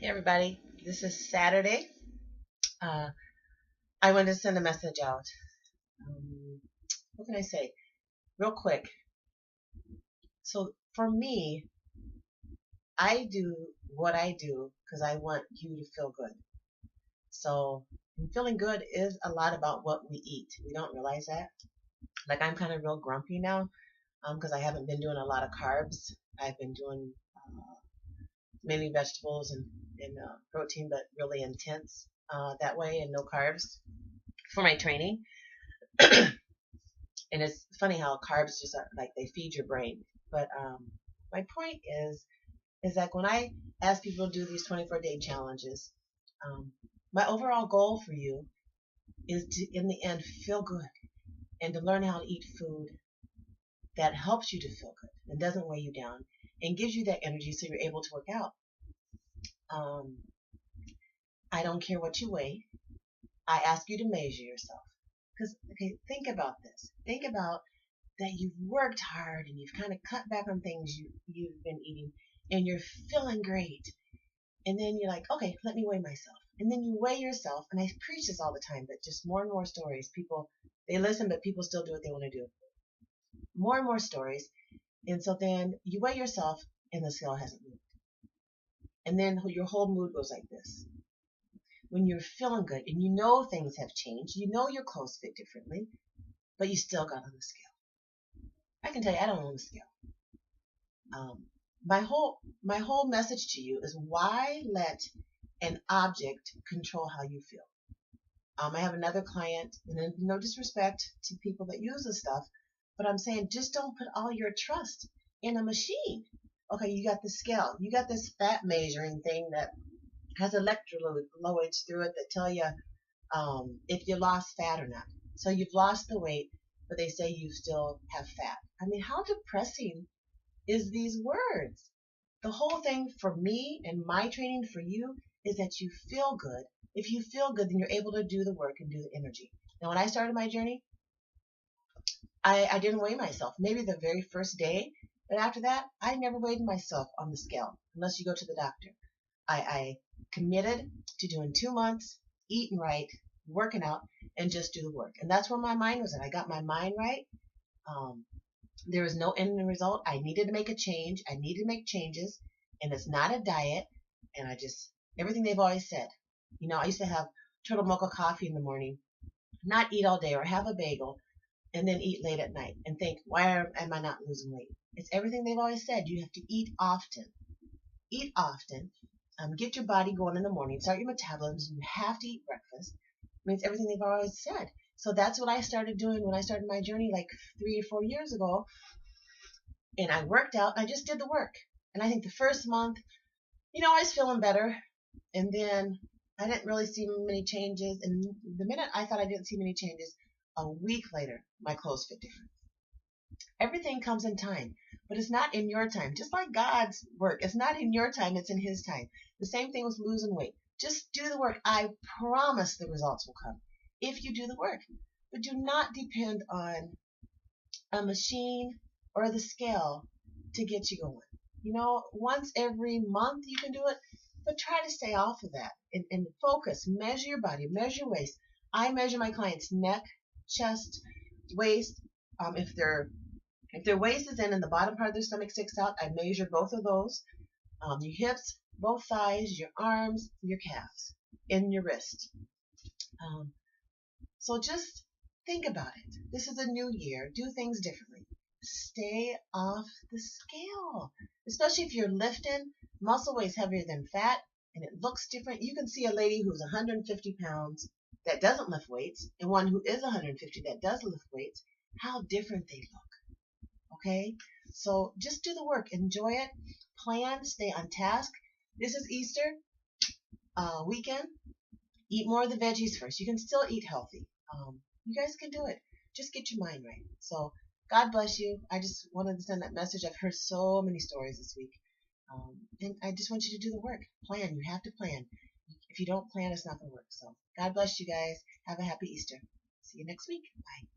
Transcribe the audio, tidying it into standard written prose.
Hey everybody, this is Saturday. Uh, I wanted to send a message out. What can I say? Real quick. So for me, I do what I do because I want you to feel good. So feeling good is a lot about what we eat. We don't realize that. Like I'm kind of real grumpy now because I haven't been doing a lot of carbs. I've been doing mainly vegetables and protein, but really intense that way and no carbs for my training. And it's funny how carbs just are, like they feed your brain. But my point is that when I ask people to do these 24-day challenges, um, my overall goal for you is to, in the end, feel good and to learn how to eat food that helps you to feel good and doesn't weigh you down and gives you that energy so you're able to work out. I don't care what you weigh. I ask you to measure yourself. Because, okay, think about this. Think about that you've worked hard and you've kind of cut back on things you've been eating and you're feeling great. And then you're like, okay, let me weigh myself. And then you weigh yourself. And I preach this all the time, but just more and more stories. People, they listen, but people still do what they want to do. More and more stories. And so then you weigh yourself and the scale hasn't moved. And then your whole mood goes like this. When you're feeling good and you know things have changed, you know your clothes fit differently, but you still got on the scale. I can tell you, I don't own the scale. My whole message to you is why let an object control how you feel. I have another client, and no disrespect to people that use this stuff, but I'm saying just don't put all your trust in a machine. Okay, you got the scale, you got this fat measuring thing that has electrolytes through it that tell you if you lost fat or not. So you've lost the weight, but they say you still have fat. I mean, how depressing is these words? The whole thing for me and my training for you is that you feel good. If you feel good, then you're able to do the work and do the energy. Now, when I started my journey, I didn't weigh myself. Maybe the very first day, but after that, I never weighed myself on the scale unless you go to the doctor. I committed to doing 2 months, eating right, working out, and just do the work. And that's where my mind was at. I got my mind right. There was no end result. I needed to make a change. I needed to make changes. And it's not a diet. And everything they've always said. You know, I used to have turtle mocha coffee in the morning, not eat all day or have a bagel, and then eat late at night and think, why am I not losing weight? It's everything they've always said. You have to eat often. Eat often. Get your body going in the morning. Start your metabolism. You have to eat breakfast. It means everything they've always said. So that's what I started doing when I started my journey like 3 or 4 years ago. And I worked out. I just did the work. And I think the first month, I was feeling better. And then I didn't really see many changes. And the minute I thought I didn't see many changes, a week later, my clothes fit different. Everything comes in time, but it's not in your time. Just like God's work, it's not in your time, it's in His time. The same thing with losing weight. Just do the work. I promise the results will come if you do the work. But do not depend on a machine or the scale to get you going. Once every month you can do it, but try to stay off of that and focus. Measure your body, measure your waist. I measure my clients' neck, chest, waist. If their waist is in and the bottom part of their stomach sticks out, I measure both of those. Your hips, both thighs, your arms, your calves, and your wrist. So just think about it. This is a new year. Do things differently. Stay off the scale. Especially if you're lifting, muscle weighs heavier than fat, and it looks different. You can see a lady who's 150 pounds that doesn't lift weights, and one who is 150 that does lift weights, how different they look. Okay, so just do the work, enjoy it, plan, stay on task. This is Easter weekend. Eat more of the veggies first. You can still eat healthy. You guys can do it. Just get your mind right. So God bless you. I just wanted to send that message. I've heard so many stories this week, and I just want you to do the work. Plan. You have to plan. If you don't plan, it's not going to work. So God bless you guys. Have a happy Easter. See you next week. Bye.